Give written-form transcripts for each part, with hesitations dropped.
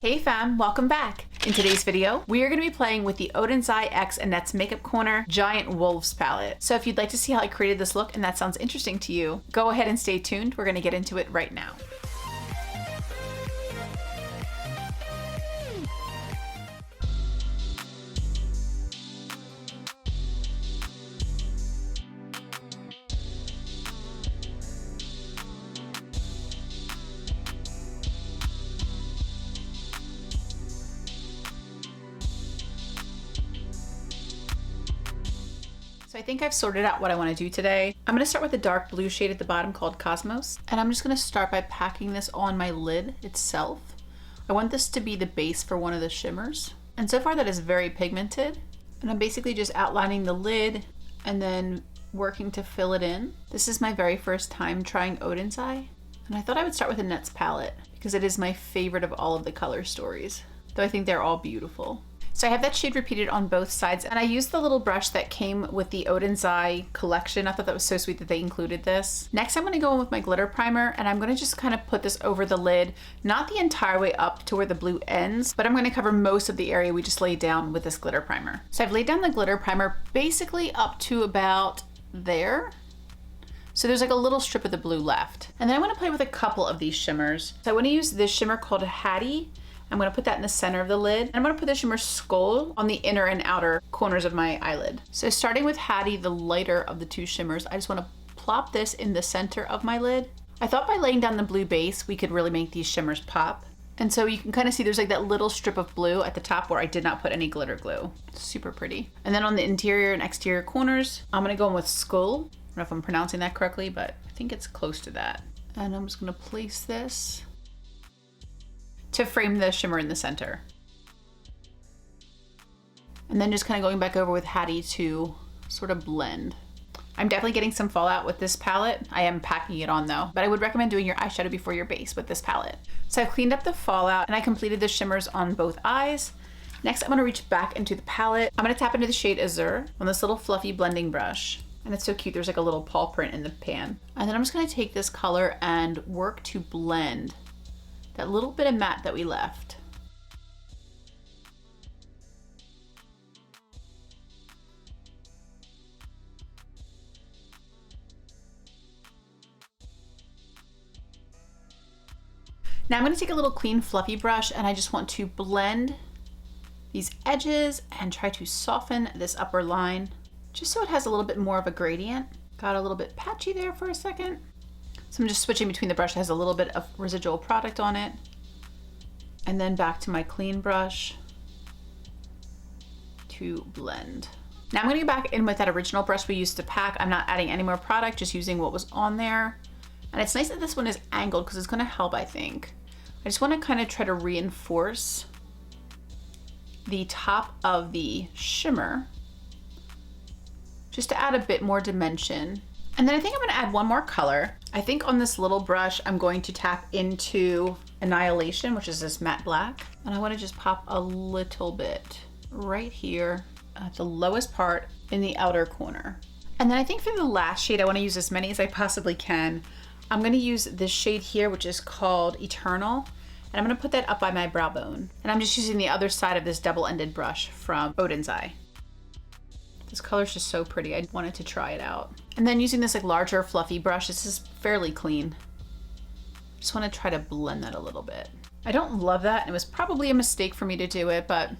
Hey fam, welcome back. In today's video, we are going to be playing with the Oden's Eye X Annette's Makeup Corner Giant Wolves palette. So if you'd like to see how I created this look and that sounds interesting to you, go ahead and stay tuned. We're going to get into it right now. So I think I've sorted out what I want to do today. I'm going to start with the dark blue shade at the bottom called Cosmos. And I'm just going to start by packing this on my lid itself. I want this to be the base for one of the shimmers. And so far that is very pigmented. And I'm basically just outlining the lid and then working to fill it in. This is my very first time trying Oden's Eye. And I thought I would start with Annette's palette because it is my favorite of all of the color stories. Though I think they're all beautiful. So I have that shade repeated on both sides, and I used the little brush that came with the Oden's Eye collection. I thought that was so sweet that they included this. Next, I'm going to go in with my glitter primer, and I'm going to just kind of put this over the lid, not the entire way up to where the blue ends, but I'm going to cover most of the area we just laid down with this glitter primer. So I've laid down the glitter primer basically up to about there. So there's like a little strip of the blue left. And then I want to play with a couple of these shimmers. So I want to use this shimmer called Hattie. I'm going to put that in the center of the lid. And I'm going to put the shimmer Skull on the inner and outer corners of my eyelid. So starting with Hattie, the lighter of the two shimmers, I just want to plop this in the center of my lid. I thought by laying down the blue base, we could really make these shimmers pop. And so you can kind of see there's like that little strip of blue at the top where I did not put any glitter glue. Super pretty. And then on the interior and exterior corners, I'm going to go in with Skull. I don't know if I'm pronouncing that correctly, but I think it's close to that. And I'm just going to place this to frame the shimmer in the center. And then just kind of going back over with Hattie to sort of blend. I'm definitely getting some fallout with this palette. I am packing it on though, but I would recommend doing your eyeshadow before your base with this palette. So I've cleaned up the fallout and I completed the shimmers on both eyes. Next, I'm gonna reach back into the palette. I'm gonna tap into the shade Azure on this little fluffy blending brush. And it's so cute, there's like a little paw print in the pan. And then I'm just gonna take this color and work to blend that little bit of matte that we left. Now I'm going to take a little clean fluffy brush and I just want to blend these edges and try to soften this upper line just so it has a little bit more of a gradient. Got a little bit patchy there for a second. So I'm just switching between the brush that has a little bit of residual product on it. And then back to my clean brush to blend. Now I'm gonna go back in with that original brush we used to pack. I'm not adding any more product, just using what was on there. And it's nice that this one is angled because it's gonna help, I think. I just wanna kind of try to reinforce the top of the shimmer just to add a bit more dimension. And then I think I'm gonna add one more color. I think on this little brush, I'm going to tap into Annihilation, which is this matte black. And I wanna just pop a little bit right here at the lowest part in the outer corner. And then I think for the last shade, I wanna use as many as I possibly can. I'm gonna use this shade here, which is called Eternal. And I'm gonna put that up by my brow bone. And I'm just using the other side of this double-ended brush from Oden's Eye. This color is just so pretty. I wanted to try it out. And then using this like larger fluffy brush, this is fairly clean. Just want to try to blend that a little bit. I don't love that. It was probably a mistake for me to do it, but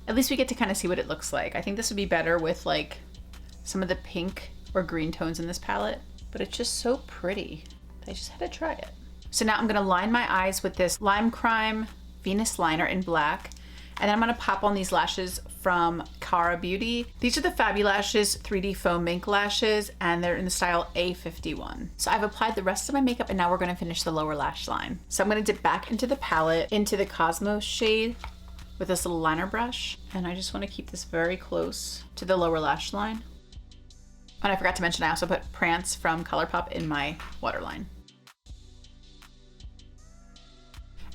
at least we get to kind of see what it looks like. I think this would be better with like some of the pink or green tones in this palette, but it's just so pretty. I just had to try it. So now I'm gonna line my eyes with this Lime Crime Venus liner in black. And then I'm gonna pop on these lashes from Cara Beauty. These are the Fabulashes 3D Foam Mink Lashes, and they're in the style A51. So I've applied the rest of my makeup, and now we're gonna finish the lower lash line. So I'm gonna dip back into the palette, into the Cosmos shade with this little liner brush. And I just wanna keep this very close to the lower lash line. And I forgot to mention, I also put Prance from Colourpop in my waterline.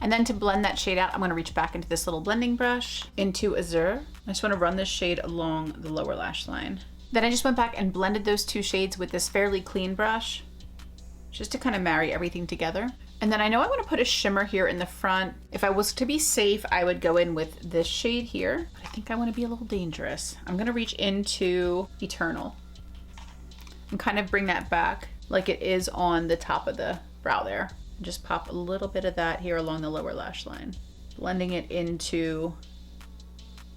And then to blend that shade out, I'm gonna reach back into this little blending brush, into Azure. I just wanna run this shade along the lower lash line. Then I just went back and blended those two shades with this fairly clean brush, just to kind of marry everything together. And then I know I want to put a shimmer here in the front. If I was to be safe, I would go in with this shade here. But I think I want to be a little dangerous. I'm going to reach into Eternal and kind of bring that back like it is on the top of the brow there. Just pop a little bit of that here along the lower lash line, blending it into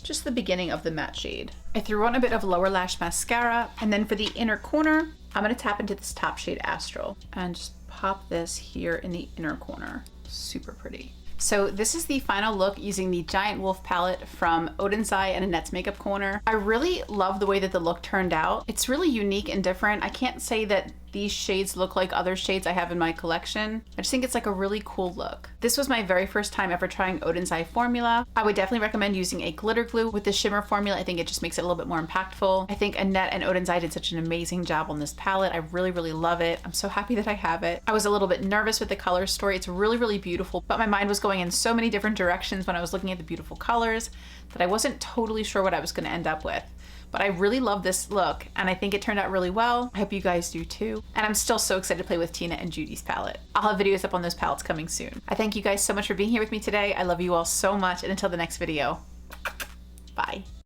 just the beginning of the matte shade. I threw on a bit of lower lash mascara, and then for the inner corner, I'm going to tap into this top shade Astral and just pop this here in the inner corner. Super pretty. So this is the final look using the Giant Wolf palette from Oden's Eye and Annette's Makeup Corner. I really love the way that the look turned out. It's really unique and different. I can't say that these shades look like other shades I have in my collection. I just think it's like a really cool look. This was my very first time ever trying Oden's Eye formula. I would definitely recommend using a glitter glue with the shimmer formula. I think it just makes it a little bit more impactful. I think Annette and Oden's Eye did such an amazing job on this palette. I really, really love it. I'm so happy that I have it. I was a little bit nervous with the color story. It's really, really beautiful, but my mind was going in so many different directions when I was looking at the beautiful colors that I wasn't totally sure what I was going to end up with. But I really love this look, and I think it turned out really well. I hope you guys do too. And I'm still so excited to play with Tina and Judy's palette. I'll have videos up on those palettes coming soon. I thank you guys so much for being here with me today. I love you all so much, and until the next video, bye.